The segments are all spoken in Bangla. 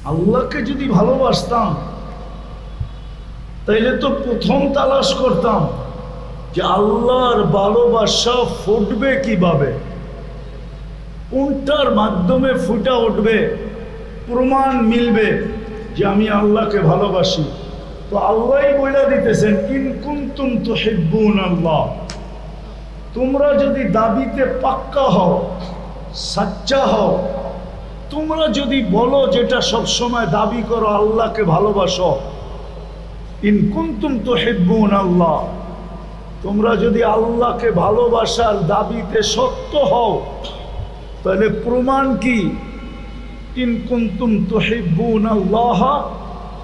আল্লাহকে যদি ভালোবাসতাম তাইলে তো প্রথম তালাশ করতাম যে আল্লাহর ভালোবাসা ফুটবে কিভাবে, কোনটার মাধ্যমে ফুটা উঠবে, প্রমাণ মিলবে যে আমি আল্লাহকে ভালোবাসি। তো আল্লাহই বলে দিতেছেন, ইন কুনতুম তুহিব্বুনাল্লাহ, তোমরা যদি দাবিতে পাক্কা হও, সাচ্চা হও, তোমরা যদি বলো যেটা সবসময় দাবি করো আল্লাহকে ভালোবাসো, ইন কুনতুম তুহিব্বুনাল্লাহ, তোমরা যদি আল্লাহকে ভালোবাসার দাবিতে সত্য হও, তাহলে প্রমাণ কি? ইন কুনতুম তুহিব্বুনাল্লাহ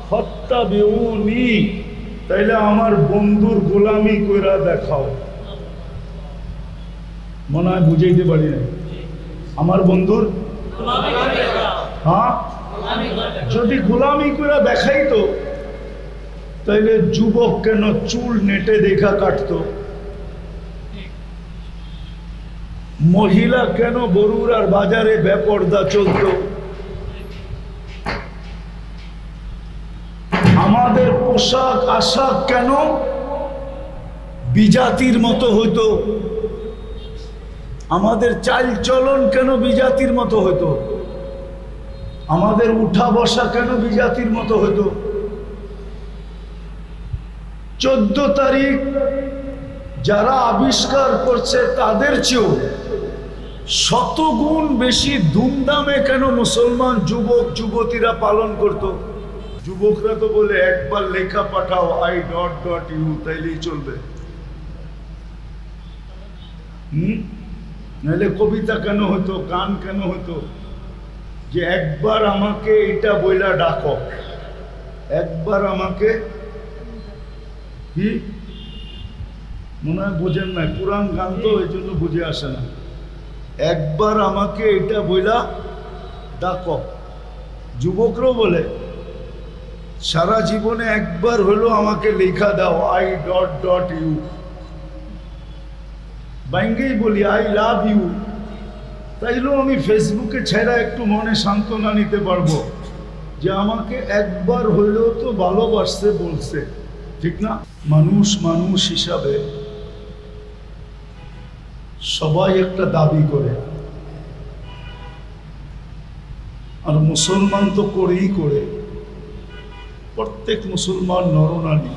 ফাত্তাবিউনি, তাইলে আমার বন্ধুর গোলামি কইরা দেখাও। মনে হয় বুঝাইতে পারি না। আমার বন্ধুর হ্যাঁ যদি গোলামি কইরা দেখাইতো, তাইলে যুবক কেন চুল নেটে দেখা কাটতো, মহিলা কেন বরুড়ার বাজারে বেপর্দা চলতো, আমাদের পোশাক আশাক কেন বিজাতির মতো হইতো, আমাদের চাল চলন কেন বিজাতির মতো হইতো, আমাদের উঠা বসা কেন বিজাতির মতো হইতো। 14 তারিখ যারা আবিষ্কার করছে তাদের চেয়েও শতগুণ বেশি ধুমধামে কেন মুসলমান যুবক যুবতীরা পালন করত। যুবকরা তো বলে একবার লেখা পাঠাও I.U, তাইলেই চলবে। নাহলে কবিতা কেন হতো, গান কেন হতো, যে একবার আমাকে এটা বইলা ডাকো, একবার আমাকে কি মনে হয় বোঝেন না, পুরান গান তো এই জন্য বুঝে আসে না। একবার আমাকে এটা বইলা ডাকো, যুবকরাও বলে সারা জীবনে একবার হলো আমাকে লেখা দাও I.U, বাইঙ্গেই বলি I লাভ ইউ, তাইলেও আমি ফেসবুকে ছেড়া একটু মনে সান্ত্বনা নিতে পারবো যে আমাকে একবার হইলেও তো ভালোবাসতে বলছে, ঠিক না? মানুষ মানুষ হিসাবে সবাই একটা দাবি করে, আর মুসলমান তো করেই করে। প্রত্যেক মুসলমান নরনারী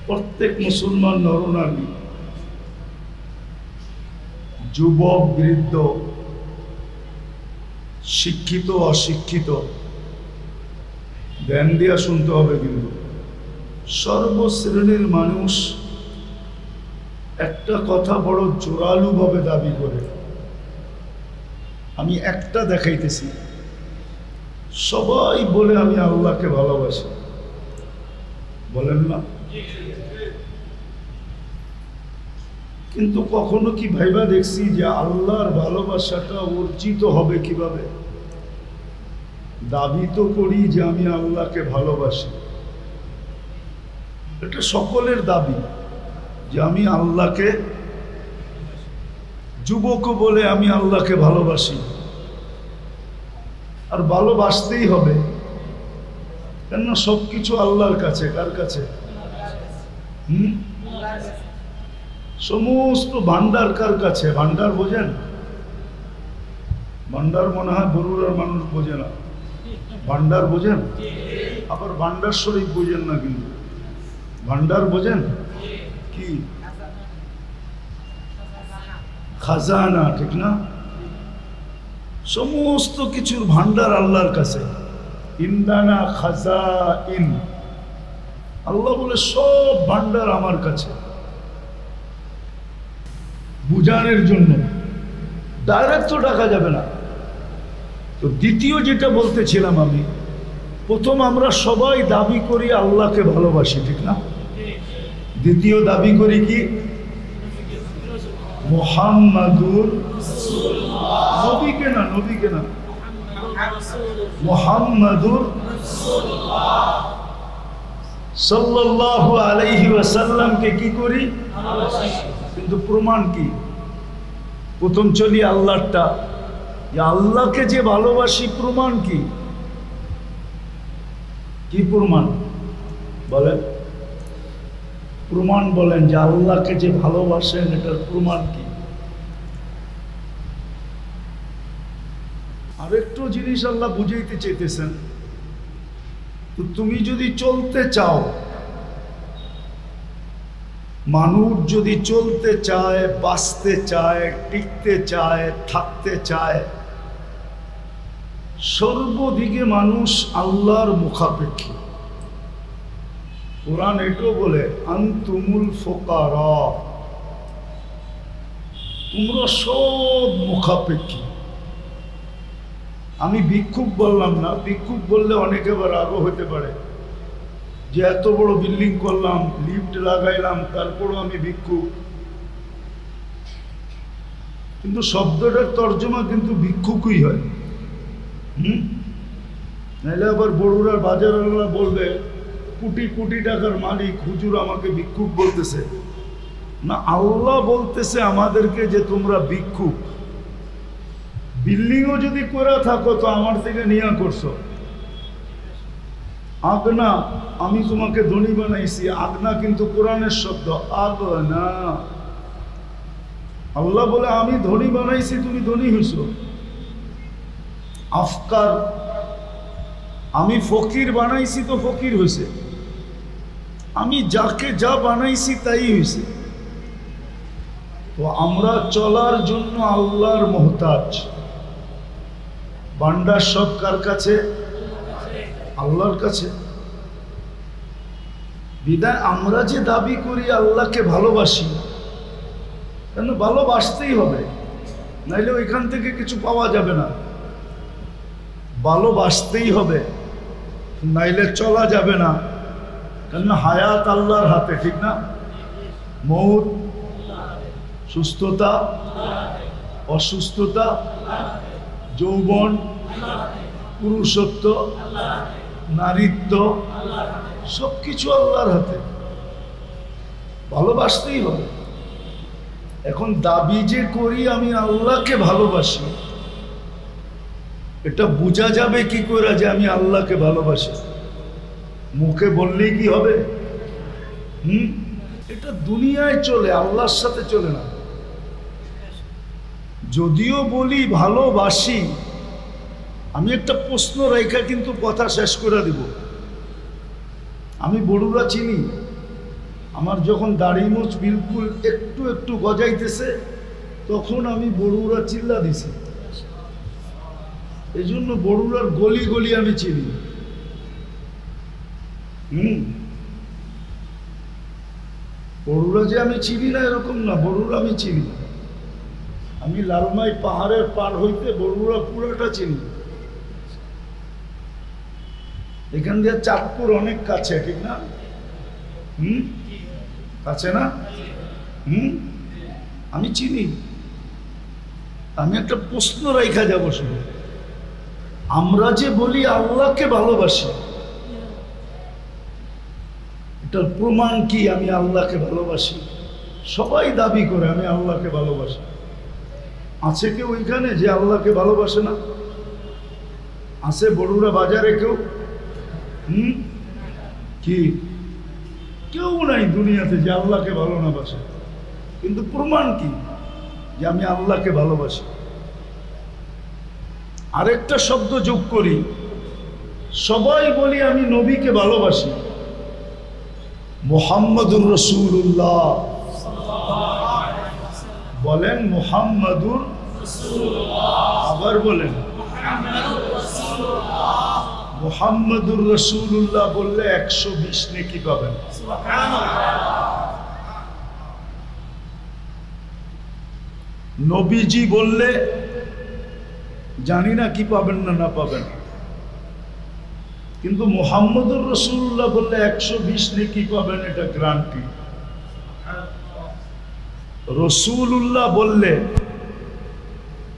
প্রত্যেক মুসলমান নরনারী, যুবক বৃদ্ধ, শিক্ষিত অশিক্ষিত, ধ্যান দিয়া শুনতে হবে কিন্তু সর্বশ্রেণীর মানুষ একটা কথা বড় জোরালুভাবে দাবি করে। আমি একটা দেখাইতেছি, সবাই বলে আমি আল্লাহকে ভালোবাসি, বলেন না? কিন্তু কখনো কি ভাইবা দেখছি যে আল্লাহর ভালোবাসাটা অর্জিত হবে কিভাবে? দাবি তো করি যে আমি আল্লাহকে ভালোবাসি, এটা সকলের দাবি যে আমি আল্লাহকে, যুবক বলে আমি আল্লাহকে ভালোবাসি, আর ভালোবাসতেই হবে, কেননা সবকিছু আল্লাহর কাছে। কার কাছে? সমস্ত ভান্ডার কার কাছে? ভান্ডার বোঝেন? ভান্ডার মনে হয় বরুড়ার মানুষ বোঝে না। ভান্ডার বোঝেন? আবার ভান্ডার শরীফ বোঝেন না, কিন্তু ভান্ডার বোঝেন কি? খাজানা, ঠিক না? সমস্ত কিছুর ভান্ডার আল্লাহর কাছে। ইন্দানা খাজাইন, আল্লাহ বলে সব ভান্ডার আমার কাছে। বুঝানোর জন্য ডাইরেক্ট তো ডাকা যাবে না। তো দ্বিতীয় যেটা বলতেছিলাম আমি, প্রথম আমরা সবাই দাবি করি আল্লাহকে ভালোবাসি, ঠিক না? দ্বিতীয় দাবি করি কি? মুহাম্মাদুর নবীকে না, নবীকে না, মুহাম্মাদুর সাল্লাল্লাহু আলাইহি ওয়াসাল্লামকে কি করি? কিন্তু প্রমাণ কি? প্রথম চলি আল্লাহটা। আল্লাহকে যে ভালোবাসি প্রমাণ কি? কি প্রমাণ বলেন? প্রমাণ বলেন যে আল্লাহকে যে ভালোবাসেন এটার প্রমাণ কি? আরেকটু জিনিস আল্লাহ বুঝাইতে চাইতেছেন, তো তুমি যদি চলতে চাও, মানুষ যদি চলতে চায়, বাঁচতে চায়, টিকতে চায়, থাকতে চায়, সর্বদিকে মানুষ আল্লাহর মুখাপেক্ষী। কোরআন এটাও বলে আনতুমুল ফুকারা, তোমরা সব মুখাপেক্ষী। আমি ভিক্ষুক বললাম না, ভিক্ষুক বললে অনেকে আবার আরো হতে পারে যে এত বড় বিল্ডিং করলাম, লিফট লাগাইলাম, তারপরও আমি ভিক্ষুক। কিন্তু শব্দটার তর্জমা কিন্তু ভিক্ষুকই হয়। নাহলে আবার বড়ুরার বাজারওয়ালা বলবে কোটি কোটি টাকার মালিক হুজুর আমাকে ভিক্ষুক বলতেছে না। আল্লাহ বলতেছে আমাদেরকে যে তোমরা ভিক্ষুক। বিল্ডিংও যদি করে থাকো তো আমার থেকে নিয়া করছো। আগনা, আমি তোমাকে ধনী বানাইছি। আগনা কিন্তু কোরআনের শব্দ, আগনা। আল্লাহ বলে আমি ধনী বানাইছি, তুমি ধনী হইছো। আফকার, আমি ফকির বানাইছি তো ফকির হয়েছে। আমি যাকে যা বানাইছি তাই হয়েছে। তো আমরা চলার জন্য আল্লাহর মোহতাজ। ভান্ডার সব কার কাছে? আল্লাহর কাছে। বিদায় আমরা যে দাবি করি আল্লাহকে ভালোবাসি, কেন ভালোবাসতেই হবে, নাইলে ওইখান থেকে কিছু পাওয়া যাবে না। ভালোবাসতেই হবে, নাইলে চলা যাবে না। কেন হায়াত আল্লাহর হাতে, ঠিক না? মৌত, সুস্থতা, অসুস্থতা, যৌবন, পুরুষত্ব, নারীত্ব, সবকিছু আল্লাহর হাতে। ভালোবাসতেই হবে। এখন দাবি যে করি আমি আল্লাহকে ভালোবাসি, এটা বোঝা যাবে কি করে যে আমি আল্লাহকে ভালোবাসি? মুখে বললেই কি হবে? এটা দুনিয়ায় চলে, আল্লাহর সাথে চলে না। যদিও বলি ভালোবাসি, আমি একটা প্রশ্ন রেখা কিন্তু কথা শেষ করে দিব। আমি বড়ুরা চিনি। আমার যখন দাড়ি মুছ বিলকুল একটু একটু গজাইতেছে, তখন আমি বড়ুরা চিল্লা দিছি। এই জন্য বড়ুরার গলি গলি আমি চিনি। বড়ুরা যে আমি চিনি না এরকম না, বড়ুরা আমি চিনি। আমি লালমাই পাহাড়ের পার হইতে বড়ুরা পুরাটা চিনি। এখান দিয়ে চাঁদপুর অনেক কাছে, ঠিক না? কাছে না? আমি চিনি। আমি একটা প্রশ্ন রেখা যাব শুধু। আমরা যে বলি আল্লাহকে ভালোবাসি, এটার প্রমাণ কি আমি আল্লাহকে ভালোবাসি? সবাই দাবি করে আমি আল্লাহকে ভালোবাসি। আছে কেউ ওইখানে যে আল্লাহকে ভালোবাসে না? আছে বড়ুরা বাজারে কেউ? কি কেউ নাই দুনিয়াতে যে আল্লাহকে ভালো না বাসে। কিন্তু প্রমাণ কি যে আমি আল্লাহকে ভালোবাসি? আরেকটা শব্দ যোগ করি, সবাই বলি আমি নবীকে ভালোবাসি। মুহাম্মাদুর রাসূলুল্লাহ বলেন, মুহাম্মাদুর রাসূলুল্লাহ। আবার বলেন মুহাম্মাদুর রাসূলুল্লাহ বললে 120 নেকি পাবেন। নবীজি বললে জানি না কি পাবেন না পাবেন, কিন্তু মুহাম্মাদুর রাসূলুল্লাহ বললে 120 নেকি পাবেন, এটা গ্যারান্টি। রাসূলুল্লাহ বললে,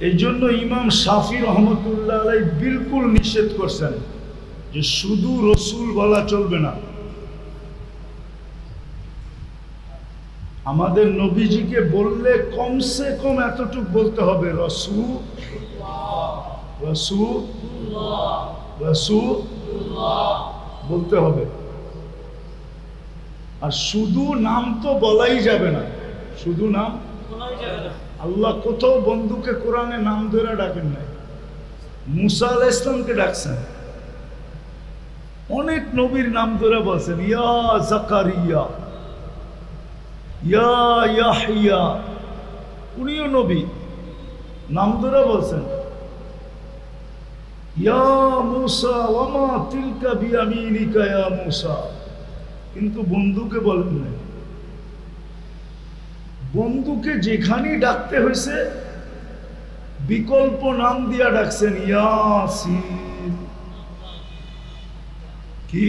এই জন্য ইমাম শাফি রহমতুল্লাহ আলাইহি বিলকুল নিষেধ করছেন যে শুধু রসুল বলা চলবে না। আমাদের নবীজিকে বললে কমসে কম এতটুকু বলতে হবে রাসূল রাসূল রাসূল বলতে হবে। আর শুধু নাম তো বলাই যাবে না, শুধু নাম আল্লাহ কোথাও বন্ধুকে কোরআনে নাম ধরে ডাকেন নাই। মুসা আলাইহিস সালামকে ডাকছেন, অনেক নবীর নাম ধরে বলছেন, ইয়া জাকারিয়া, ইয়া ইয়াহইয়া, উনিও নবী, নাম ধরে বলছেন। ইয়া মুসা ওয়ামা তিলকা বিয়ামিনিকা ইয়া মুসা, কিন্তু বন্ধুকে বলেন নাই। বন্ধুকে যেখানেই ডাকতে হয়েছে বিকল্প নাম দিয়া ডাকছেন, ইয়াসিন, কি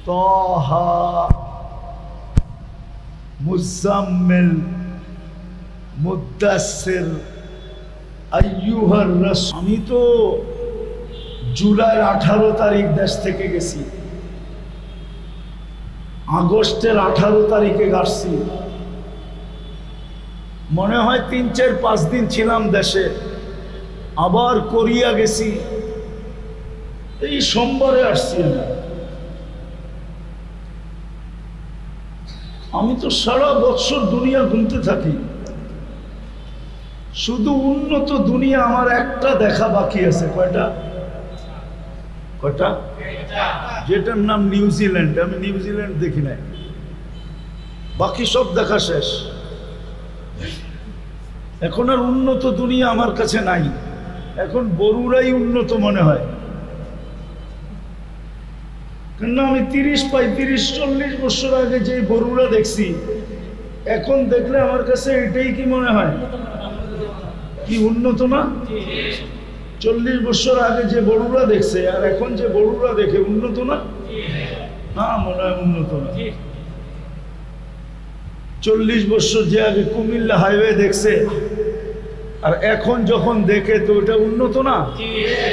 তাহা, মুজাম্মিল, মুদ্দাসসির, আইয়ুহার রাসূল। আমি তো জুলাই 18 তারিখ দেশ থেকে গেছি, আগস্টের 18 তারিখে আসছি। মনে হয় 3-4-5 দিন ছিলাম দেশে, আবার কোরিয়া গেছি, এই সোমবারে আসছি। আমি তো সারা বছর দুনিয়া ঘুরতে থাকি, শুধু উন্নত দুনিয়া আমার একটা দেখা বাকি আছে। কয়টা? কয়টা? যেটার নাম নিউজিল্যান্ড। আমি নিউজিল্যান্ড দেখি নাই, বাকি সব দেখা শেষ। এখন আর উন্নত দুনিয়া আমার কাছে নাই, এখন বড়ুরাই উন্নত মনে হয়। কেন আমি 30-40 বছর আগে যে বড়ুরা দেখছি, এখন দেখলে আমার কাছে এটাই কি মনে হয়, কি উন্নত না? 40 বছর আগে যে বড়ুরা দেখছে আর এখন যে বড়ুরা দেখে উন্নত না? না, মনে হয় উন্নত না। 40 বছর যে আগে কুমিল্লা হাইওয়ে দেখছে আর এখন যখন দেখে, তো এটা উন্নত না?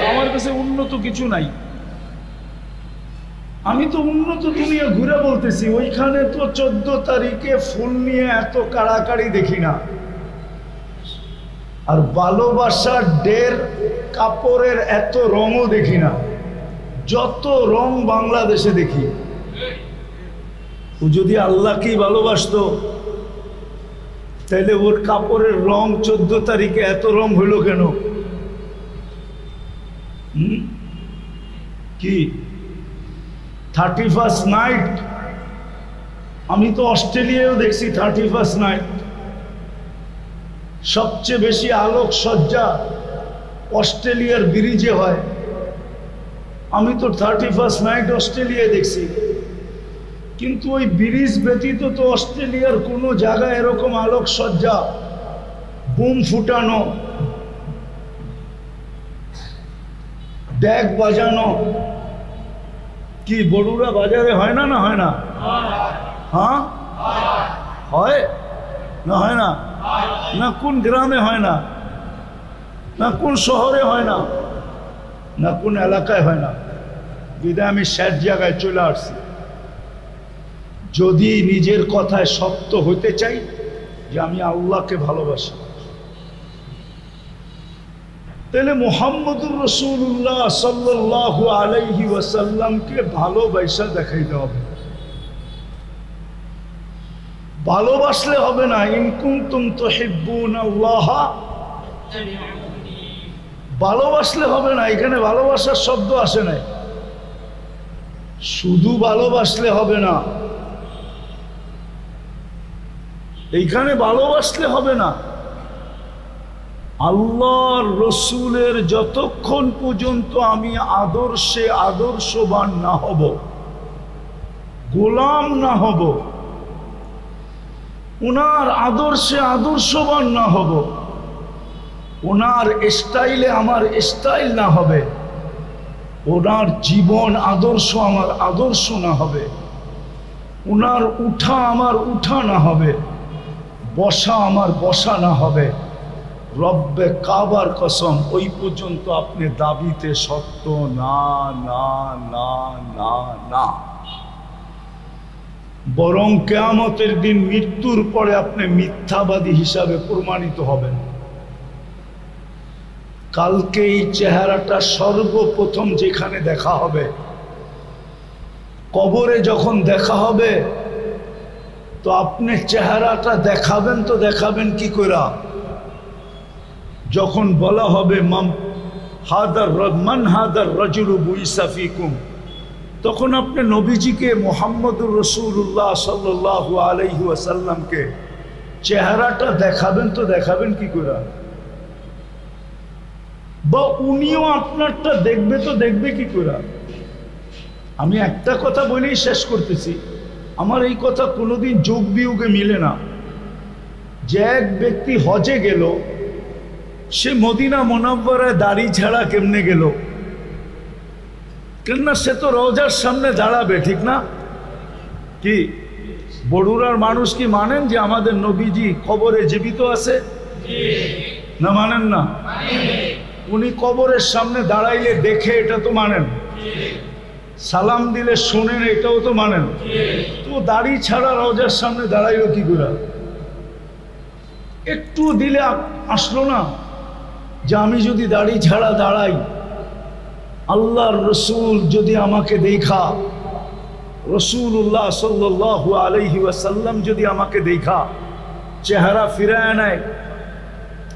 আমার কাছে উন্নত কিছু নাই। আমি তো উন্নত দুনিয়া ঘুরে বলতেছি, ওইখানে তো 14 তারিখে ফুল নিয়ে এত কাড়াকাড়ি দেখি না। আর ভালোবাসার ডের কাপড়ের এত রঙও দেখি না, যত রং বাংলাদেশে দেখি। ও যদি আল্লাহকেই ভালোবাসতো তাহলে ওর কাপড়ের রং 14 তারিখে এত রং হইল কেন? কি 31st নাইট? আমি তো অস্ট্রেলিয়াও দেখছি 31st নাইট। সবচেয়ে বেশি আলোক সজ্জা অস্ট্রেলিয়ার ব্রিজে হয়। আমি তো 31st নাইট অস্ট্রেলিয়ায় দেখছি, কিন্তু ওই ব্রিজ ব্যতীত তো অস্ট্রেলিয়ার কোনো জায়গায় এরকম আলোক সজ্জা, বুম ফুটানো, ড্যাগ বাজানো, কি বড়ুরা বাজারে হয় না? না হয় না? হ্যাঁ হয় না? হয় না? না কোন গ্রামে হয় না? না কোন শহরে হয় না? না কোন এলাকায় হয় না? বিদায় আমি শেষ জায়গায় চলে আসছি। যদি নিজের কথায় সত্য হতে চাই যে আমি আল্লাহকে ভালোবাসি, তাহলে মুহাম্মদুর রাসূলুল্লাহ সাল্লাল্লাহু আলাইহি ওয়াসাল্লামকে ভালোবাসা দেখাইতে হবে। ভালোবাসলে হবে না, ইন কুনতুম তুহিব্বুনাল্লাহ, ভালোবাসলে হবে না। এখানে ভালোবাসার শব্দ আসে নাই। শুধু ভালোবাসলে হবে না, এইখানে ভালোবাসলে হবে না। আল্লাহর রসুলের যতক্ষণ পর্যন্ত আমি আদর্শে আদর্শবান না হব, গোলাম না হব, ওনার আদর্শে আদর্শবান না হব, ওনার স্টাইলে আমার স্টাইল না হবে, ওনার জীবন আদর্শ আমার আদর্শ না হবে, ওনার উঠা আমার উঠা না হবে, বসা আমার বসা না হবে, রব্বে কাবার কসম, ওই পর্যন্ত আপনি দাবিতে সত্য না না না না না। বরং কিয়ামতের দিন মৃত্যুর পরে আপনি মিথ্যাবাদী হিসাবে প্রমাণিত হবেন। কালকে এই চেহারাটা সর্বপ্রথম যেখানে দেখা হবে, কবরে যখন দেখা হবে, তো আপনি চেহারাটা দেখাবেন তো দেখাবেন কি করে? যখন বলা হবে মান হাদার রাজুলু বুইসা ফিকুম, তখন আপনি নবীজিকে মুহাম্মদুর রাসূলুল্লাহ সাল্লাল্লাহু আলাইহি ওয়াসাল্লামকে চেহারাটা দেখাবেন তো দেখাবেন কি করে? বা উনিও আপনারটা দেখবে তো দেখবে কি করে? আমি একটা কথা বলেই শেষ করতেছি, আমার এই কথা কোনোদিন যোগ বিয়োগে মিলে না। যে এক ব্যক্তি হজে গেল, সে মদিনা মুনাওয়ারায় দাড়ি ছাড়া কেমনে গেল? কেননা সে তো রওজার সামনে দাঁড়াবে, ঠিক না? কি বড়ুরার মানুষ কি মানেন যে আমাদের নবীজি কবরে জীবিত আছে? না মানেন না? উনি কবরের সামনে দাঁড়াইলে দেখে, এটা তো মানেন। সালাম দিলে শোনেন, এটাও তো মানেন। তো দাড়ি ছাড়া রওজার সামনে দাঁড়াইলো কি করে? একটু দিলে আসলো না যে আমি যদি দাড়ি ছাড়া দাঁড়াই, আল্লাহর রসুল যদি আমাকে দেখা, রসুল্লাহ সাল্লাল্লাহু আলাইহি ওয়াসাল্লাম যদি আমাকে দেখা চেহারা ফিরায় নেয়,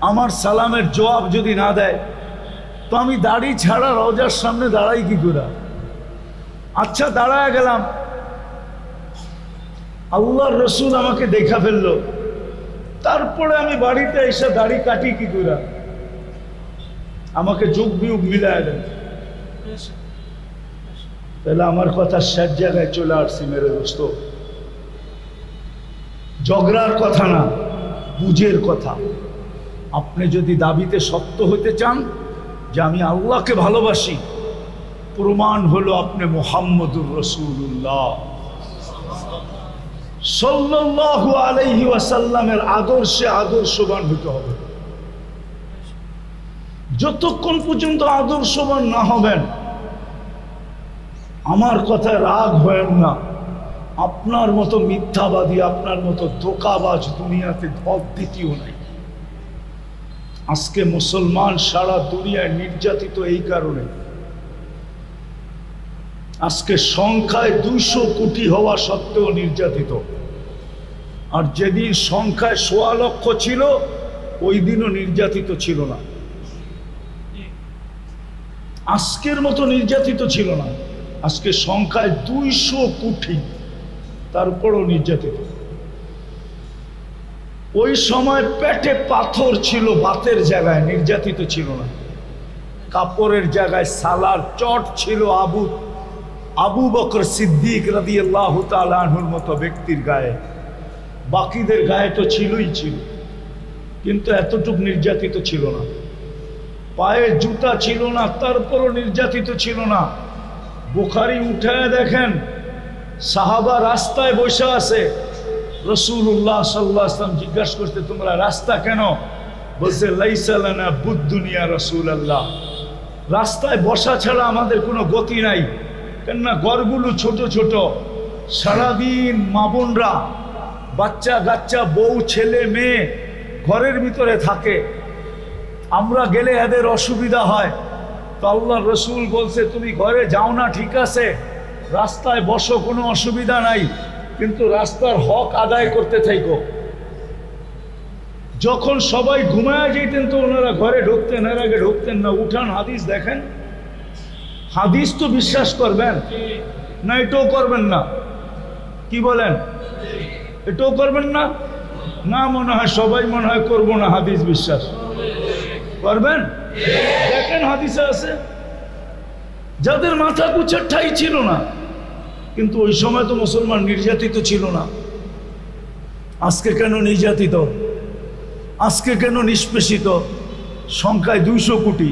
আমার সালামের জবাব যদি না দেয়, তো আমি দাড়ি ছাড়া রওজার সামনে দাঁড়াই কি করে? আচ্ছা দাঁড়ায় গেলাম, আল্লাহর রসুল আমাকে দেখা ফেললো, তারপরে আমি বাড়িতে এসে দাড়ি কাটি কি করে? আমাকে যোগ বিয়োগ মিলায় দেন। তাহলে আমার কথা শেষ জায়গায় চলে আসছি মেরে দোস্ত। ঝগড়ার কথা না, বুঝের কথা। আপনি যদি দাবিতে শক্ত হতে চান যে আমি আল্লাহকে ভালোবাসি, প্রমাণ হলো আপনি মুহাম্মদুর রাসূলুল্লাহ সাল্লাল্লাহু আলাইহি ওয়াসাল্লামের আদর্শে আদর্শবান হতে হবে। যতক্ষণ পর্যন্ত আদর্শবান না হবেন, আমার কথায় রাগ হবেন না। আপনার মতো মিথ্যাবাদী, আপনার মতো ধোঁকাবাজ দুনিয়াতে দ্বিতীয় নাই। আজকে মুসলমান সারা দুনিয়ায় নির্যাতিত এই কারণে। আজকে সংখ্যায় 200 কোটি হওয়া সত্ত্বেও নির্যাতিত। আর যেদিন সংখ্যায় 1.25 লক্ষ ছিল, ওই দিনও নির্যাতিত ছিল না। আজকের মতো নির্যাতিত ছিল না। আজকে সংখ্যায় 200 কোটি, তারপরও নির্যাতিত। ওই সময় পেটে পাথর ছিল, বাতের জায়গায় নির্যাতিত ছিল না। কাপড়ের জায়গায় সালার চট ছিল আবু বকর সিদ্দিক রাদিয়াল্লাহু তাআলা আনহুর মতো ব্যক্তির গায়ে। বাকিদের গায়ে তো ছিলই ছিল, কিন্তু এতটুকু নির্যাতিত ছিল না। পায়ে জুতা ছিল না, তারপরও নির্যাতিত ছিল না। বুখারী উঠায় দেখেন, সাহাবা রাস্তায় বসে আছে, রাসূলুল্লাহ সাল্লাল্লাহু আলাইহি ওয়াসাল্লাম জিজ্ঞাসা করতে, তোমরা রাস্তা কেন? বলছে লাইসা লানা বুদ্দুনিয়া রাসূলুল্লাহ, রাস্তায় বসা ছাড়া আমাদের কোনো গতি নাই। কেননা ঘরগুলো ছোট ছোট, সারাদিন মা বোনরা, বাচ্চা কাচ্চা, বউ ছেলে মেয়ে ঘরের ভিতরে থাকে। আমরা গেলে এদের অসুবিধা হয়। তো আল্লাহর রসুল বলছে, তুমি ঘরে যাও না, ঠিক আছে, রাস্তায় বসো, কোনো অসুবিধা নাই, কিন্তু রাস্তার হক আদায় করতে থাকো। যখন সবাই ঘুমায় যেতেন তো ওনারা ঘরে ঢুকতেন, এর আগে ঢুকতেন না। উঠান হাদিস দেখেন। হাদিস তো বিশ্বাস করবেন না? এটাও করবেন না? কি বলেন? এটাও করবেন না? না, মনে হয় সবাই মনে হয় করবো না হাদিস বিশ্বাস। করবেন? দেখেন হাদিসে আছে, যাদের মাথা গুছের ঠাই ছিল না, কিন্তু ওই সময় তো মুসলমান নির্যাতিত ছিল না। আজকে কেন নির্যাতিত? আজকে কেন নিষ্পেষিত? সংখ্যায় 200 কোটি।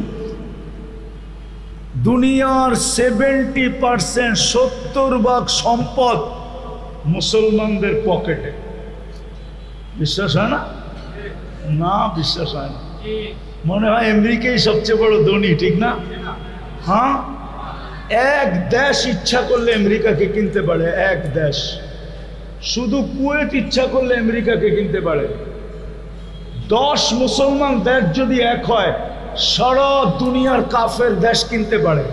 দুনিয়ার 70% 70% সম্পদ মুসলমানদের পকেটে। বিশ্বাস হয় না? না, বিশ্বাস হয় না। মনে হয় আমেরিকাই সবচেয়ে বড় ধনী, ঠিক না? হ্যাঁ, এক দেশ ইচ্ছা করলে আমেরিকাকে কিনতে পারে। এক দেশ শুধু কুয়েত ইচ্ছা করলে আমেরিকাকে কিনতে পারে। 10 মুসলমান দেশ যদি এক হয়, সারা দুনিয়ার কাফের দেশ কিনতে পারে।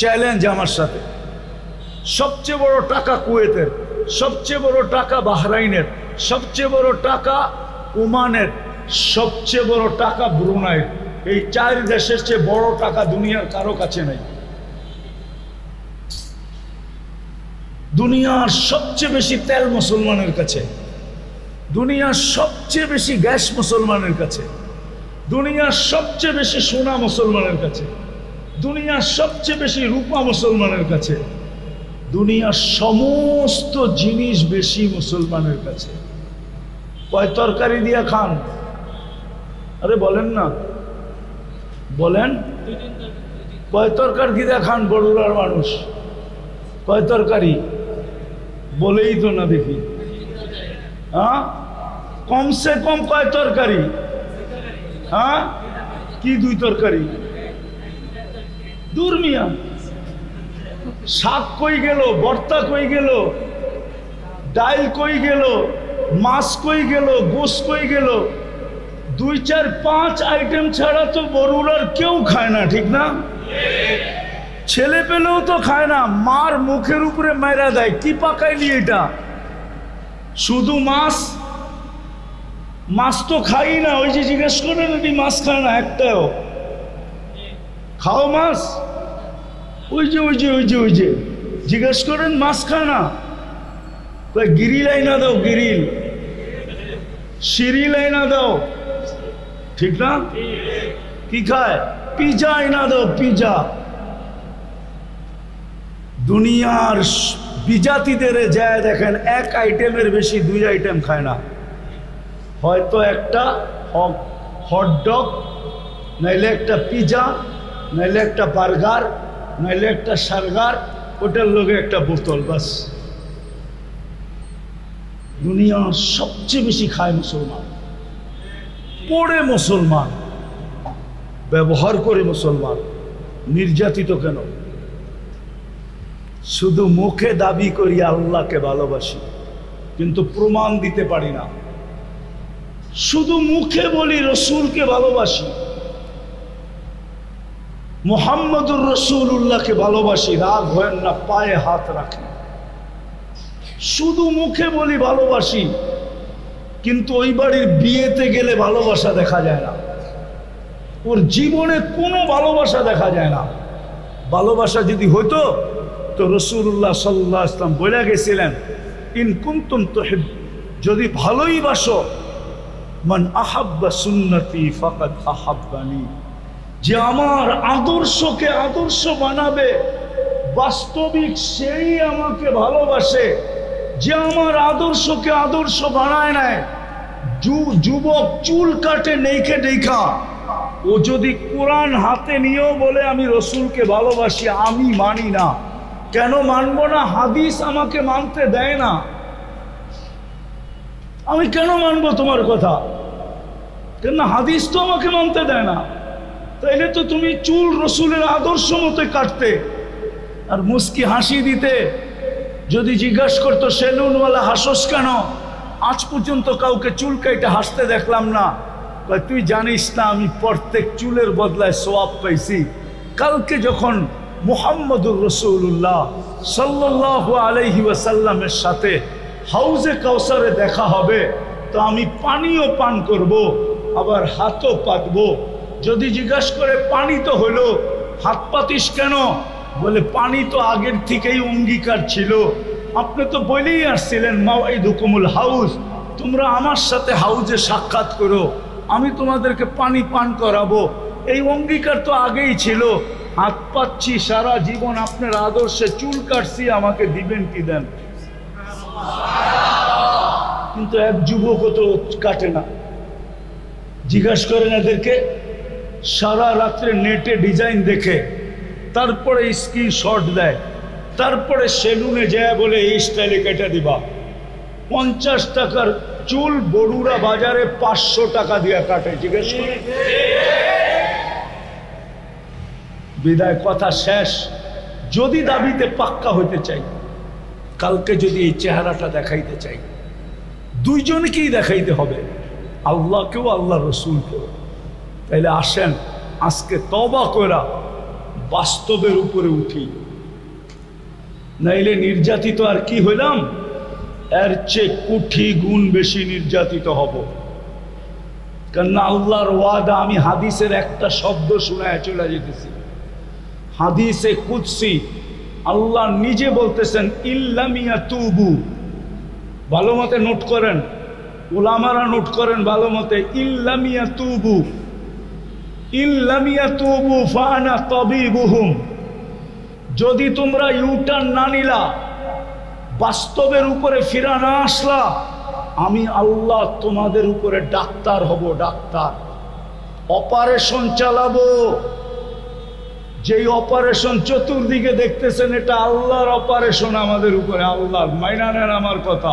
চ্যালেঞ্জ আমার সাথে। সবচেয়ে বড় টাকা কুয়েতের, সবচেয়ে বড় টাকা বাহরাইনের, সবচেয়ে বড় টাকা ওমানের, সবচেয়ে বড় টাকা ব্রুনাইয়ের। এই 4 দেশের চেয়ে বড় টাকা দুনিয়ার কারো কাছে নেই। দুনিয়ার সবচেয়ে বেশি তেল মুসলমানের কাছে, দুনিয়ার সবচেয়ে বেশি গ্যাস মুসলমানের কাছে, দুনিয়ার সবচেয়ে বেশি সোনা মুসলমানের কাছে, দুনিয়ার সবচেয়ে বেশি রূপা মুসলমানের কাছে, দুনিয়ার সমস্ত জিনিস বেশি মুসলমানের কাছে। কয় তরকারি দিয়া খান? আরে বলেন না, বলেন। কয় তরকারি দিয়া খান বড়ুরার মানুষ? কয় তরকারি বলেই তো না দেখি। হ্যাঁ, কমসে কম কয় তরকারি? হ্যাঁ, কি 2 তরকারি? দূর মিয়া, শাক কই গেল, ভর্তা কই গেল, ডাল কই গেল, মাছ কই গেল, গোশ কই গেল? 2, 4, 5 আইটেম ছাড়া তো বড়ুরার কেউ খায় না, ঠিক না? ছেলে পেলেও তো খায় না, মার মুখের উপরে মেরা দেয়। কি পাকাইলি এটা? শুধু মাছ? মাছ তো খাই না। ওই যে জিজ্ঞেস করেন এটি মাছ খায় না একটাও? খাও মাছ? ওই যে ওই যে ওই যে ওই যে জিজ্ঞেস করেন মাছ খায় না? গিরিল আইনা দাও, গিরিল। সিরিল আইনা দাও, ঠিক না? কি খায়? পিজা আইনা দাও, পিজা। দুনিয়ার বিজাতিদের যায় দেখেন, 1 আইটেমের বেশি 2 আইটেম খায় না। হয়তো একটা হটডগ, নাইলে একটা পিজা, নাইলে একটা বার্গার, নাইলে একটা সার্গার, ওটার লগে একটা বোতল, বাস। দুনিয়ার সবচেয়ে বেশি খায় মুসলমান, পড়ে মুসলমান, ব্যবহার করে মুসলমান। নির্যাতিত কেন? শুধু মুখে দাবি করি আল্লাহকে ভালোবাসি, কিন্তু প্রমাণ দিতে পারি না। শুধু মুখে বলি রসুলকে ভালোবাসি, মুহাম্মদুর রাসূলুল্লাহকে ভালোবাসি, রাগ হয় না, পায়ে হাত রাখি। শুধু মুখে বলি ভালোবাসি, কিন্তু ওই বাড়ির বিয়েতে গেলে ভালোবাসা দেখা যায় না, ওর জীবনে কোনো ভালোবাসা দেখা যায় না। ভালোবাসা যদি হতো তো রাসূলুল্লাহ সাল্লাল্লাহু আলাইহি ওয়াসাল্লাম বলে গেছিলেন, ইন কুনতুম তুহিব, যদি ভালোই বাসো, মান আহাব্বা সুন্নতি ফাকাদ আহাব্বানি, যে আমার আদর্শকে আদর্শ বানাবে, বাস্তবিক সেই আমাকে ভালোবাসে। যে আমার আদর্শকে আদর্শ বানায় নাই, যুবক চুল কাটে নেইকে দেখা, ও যদি কোরআন হাতে নিয়েও বলে আমি রসুলকে ভালোবাসি, আমি মানি না। কেন মানবো না? হাদিস আমাকে মানতে দেয় না। আমি কেন মানবো তোমার কথা? কেন হাদিস তো আমাকে মানতে দেয় না। তাইলে তো তুমি চুল রসুলের আদর্শ মতো কাটতে আর মুস্কি হাসি দিতে। যদি জিজ্ঞাসা করতো সেলুনওয়ালা হাসোস কেন, আজ পর্যন্ত কাউকে চুল কাইটে হাসতে দেখলাম না। তুই জানিস না আমি প্রত্যেক চুলের বদলায় সওয়াব পাইছি। কালকে যখন মুহাম্মদুর রাসূলুল্লাহ সাল্লাল্লাহু আলাইহি ওয়াসাল্লামের সাথে হাউজে কাউসারে দেখা হবে, তো আমি পানিও পান করব, আবার হাতও পাতবো। যদি জিজ্ঞাসা করে পানি তো হলো, হাত পাতিস কেন? বলে পানি তো আগের থেকেই অঙ্গীকার ছিল, আপনি তো বলেই আসছিলেন মাওইদুকুমুল হাউজ, তোমরা আমার সাথে হাউজে সাক্ষাৎ করো, আমি তোমাদেরকে পানি পান করাবো। এই অঙ্গীকার তো আগেই ছিল। হাত পাচ্ছি সারা জীবন আপনার আদর্শে, চুল কাটছি, আমাকে দিবেন কি দেন? কিন্তু এক যুবকও তো কাটে না। জিজ্ঞাসা করেন এদেরকে, সারা রাত্রে নেটে ডিজাইন দেখে তারপরে স্ক্রিনশট দেয়, তারপরে সেলুনে যায় বলে এই স্টাইলে কেটে দিবা। 50 টাকার চুল বড়ুরা বাজারে 500 টাকা দিয়ে কাটে। জিজ্ঞেস করে বিদায়, কথা শেষ। যদি দাবিতে পাক্কা হইতে চাই কালকে যদি এই চেহারাটা দেখাইতে চাই, দুইজনকেই দেখাইতে হবে, আল্লাহকেও আল্লাহ রসুলকেও। তাইলে আসেন আজকে তওবা কইরা বাস্তবের উপরে উঠি, নাইলে নির্যাতিত আর কি হইলাম, এর চেয়ে কোটি গুণ বেশি নির্যাতিত হব। কেননা আল্লাহর ওয়াদা, আমি হাদিসের একটা শব্দ শোনায় চলে যেতেছি। হাদিসে কুদসি আল্লাহ নিজে বলতেছেন, ইল্লামিয়া তুবু, ভালো মতে নোট করেন, ওলামারা নোট করেন ভালো মতে, ইল্লামিয়া তুবু, ইল্লামিয়া তুবু ফানা তাবিবুহুম, যদি তোমরা ইউটার্ন না নিলা, বাস্তবের উপরে ফিরা না আসলা, আমি আল্লাহ তোমাদের উপরে ডাক্তার হব, ডাক্তার। অপারেশন চালাবো, যেই অপারেশন চতুর্দিকে দেখতেছেন এটা আল্লাহর অপারেশন আমাদের উপরে, আল্লাহর। মাইনা নেন আমার কথা।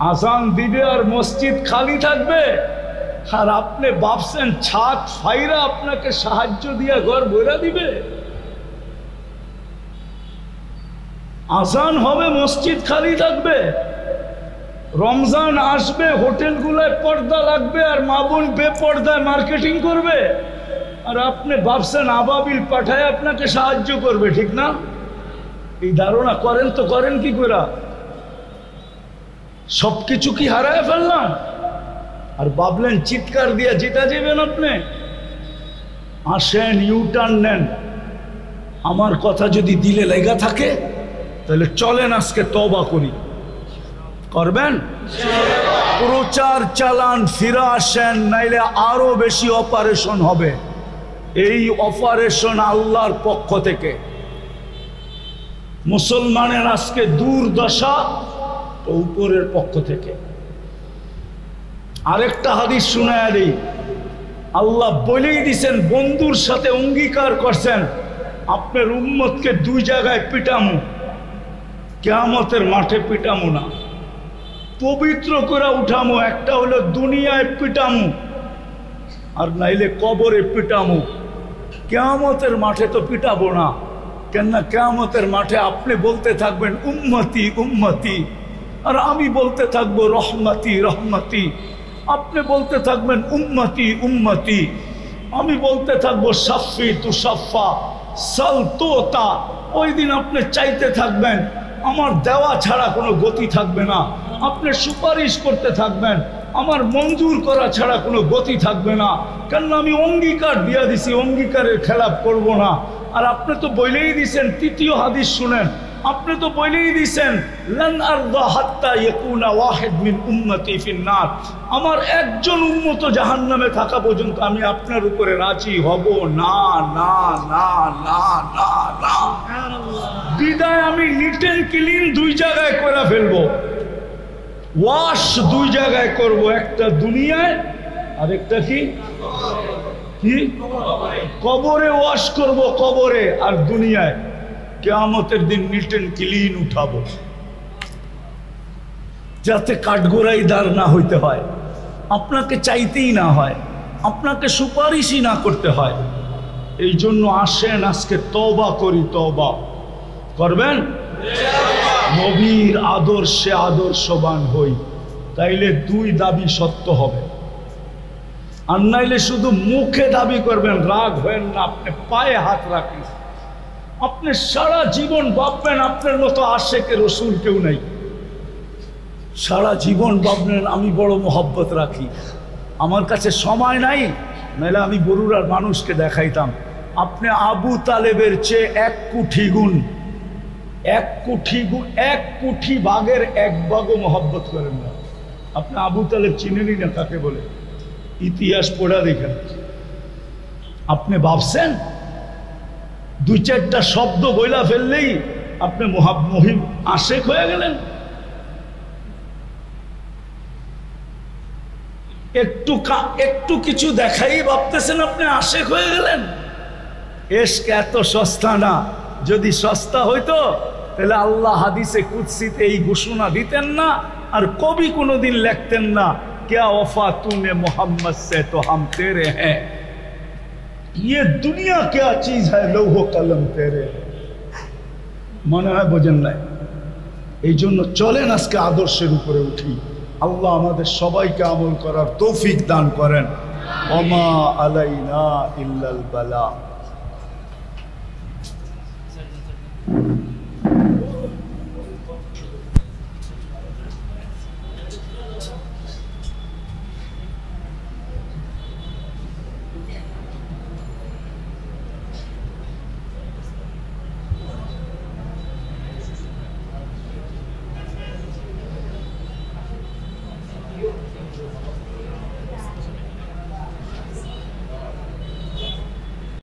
আজান দিবে আর মসজিদ খালি থাকবে, আর আপনি ভাবছেন ছাদ ফাইরা আপনাকে সাহায্য দিয়া ঘর বইরা দিবে। আজান হবে, মসজিদ খালি থাকবে, রমজান আসবে, হোটেলগুলোয় পর্দা লাগবে, আর মা বোন বেপর্দায় মার্কেটিং করবে, আর আপনি ভাবছেন আবাবিল পাঠায় আপনাকে সাহায্য করবে। ঠিক না? এই ধারণা করেন তো করেন কি করে? সবকিছু কি হারায় ফেললাম আর ভাবলেন চিৎকার দিয়ে জিতা যাবেন আপনি? আসেন, ইউটার্ন নেন। আমার কথা যদি দিলে লেগা থাকে তাহলে চলেন আজকে তওবা করি। করবেন? প্রচার চালান, ফিরে আসেন, নাইলে আরো বেশি অপারেশন হবে। এই অপারেশন আল্লাহর পক্ষ থেকে। মুসলমানের আজকে দুর্দশা উপরের পক্ষ থেকে। আরেকটা হাদিস শুনায়া দিই। আল্লাহ বলেই দিছেন, বন্ধুর সাথে অঙ্গীকার করছেন, আপনার উম্মতকে দুই জায়গায় পিটামু, কিয়ামতের মাঠে পিটামু না, পবিত্র করে উঠামু। একটা হলো দুনিয়ায় পিটামু, আর নাইলে কবরে পিটামু। কিয়ামতের মাঠে তো পিটাবো না, কেননা কিয়ামতের মাঠে আপনি বলতে থাকবেন উম্মতি উম্মতি, আর আমি বলতে থাকবো রহমতি রহমতি। আপনি বলতে থাকবেন উম্মতি উম্মতি, আমি বলতে থাকবো সাফি তু সাফা সাল তোতা। ওই দিন আপনি চাইতে থাকবেন, আমার দেওয়া ছাড়া কোনো গতি থাকবে না। আপনি সুপারিশ করতে থাকবেন, আমার মঞ্জুর করা ছাড়া কোনো গতি থাকবে না। কেন আমি অঙ্গীকার দিয়া দিছি, অঙ্গীকারের খেলাপ করব না। আর আপনি তো বলেই দিছেন, তৃতীয় হাদিস শুনেন, আপনি তো বলেই দিছেন লান আরদা হাত্তা ইয়াকুনা ওয়াহিদ মিন উম্মতি ফিন নার, আমার একজন উম্মত জাহান্নামে থাকা পর্যন্ত আমি আপনার উপরে রাজি হব না না না না না না। বিদায় আমি নিট এন্ড ক্লিন দুই জায়গায় করে ফেলবো, ওয়াশ দুই জায়গায় করব, একটা দুনিয়ায় আর একটা কি কি কবরে ওয়াশ করব, কবরে আর দুনিয়ায়। কিয়ামতের দিন নিট এন্ড ক্লিন উঠাবো, যাতে কাঠগোড়াই দাঁড় না হইতে হয়, আপনাকে চাইতেই না হয়, আপনাকে সুপারিশই না করতে হয়। এই জন্য আসেন আজকে তওবা করি। তওবা করবেন? নবীর আদর্শে আদর্শবান হই, তাইলে দুই দাবি সত্য হবে। আর নাইলে শুধু মুখে দাবি করবেন, রাগ হবেন না, আপনি পায়ে হাত রাখেন, আপনি সারা জীবন ভাববেন আপনার মতো আশেকে রসুল কেউ নাই। সারা জীবন ভাববেন আমি বড় মোহব্বত রাখি, আমার কাছে সময় নাই, নাহলে আমি বরুড়ার মানুষকে দেখাইতাম। আপনি আবু তালেবের চেয়ে 1 কোটি গুণ, 1 কোটি গুণ, 1 কোটি ভাগের 1 ভাগও মোহব্বত করেন না। আপনি আবু তালেব চিনেনই না কাকে বলে, ইতিহাস পড়া দেখেন। আপনি ভাবছেন 2-4টা শব্দ বইলা ফেললেই আপনি মহিম আশেক হয়ে গেলেন? একটু কিছু দেখাই ভাবতেছেন আপনি আশেক হয়ে গেলেন? এশক এত সস্তা না। যদি সস্তা হইতো তাহলে আল্লাহ হাদিসে কুদসিতে এই ঘোষণা দিতেন না, আর কবি কোনোদিন লিখতেন না क्या वफा तूने मोहम्मद से तो हम तेरे हैं, ये दुनिया क्या चीज है लौहो कलम तेरे। মনে হয় বোঝেন নাই? এই জন্য চলেন আজকে আদর্শের উপরে উঠি। আল্লাহ আমাদের সবাইকে আমল করার তৌফিক দান করেন। ওমা আলাইনা ইল্লাল বালা।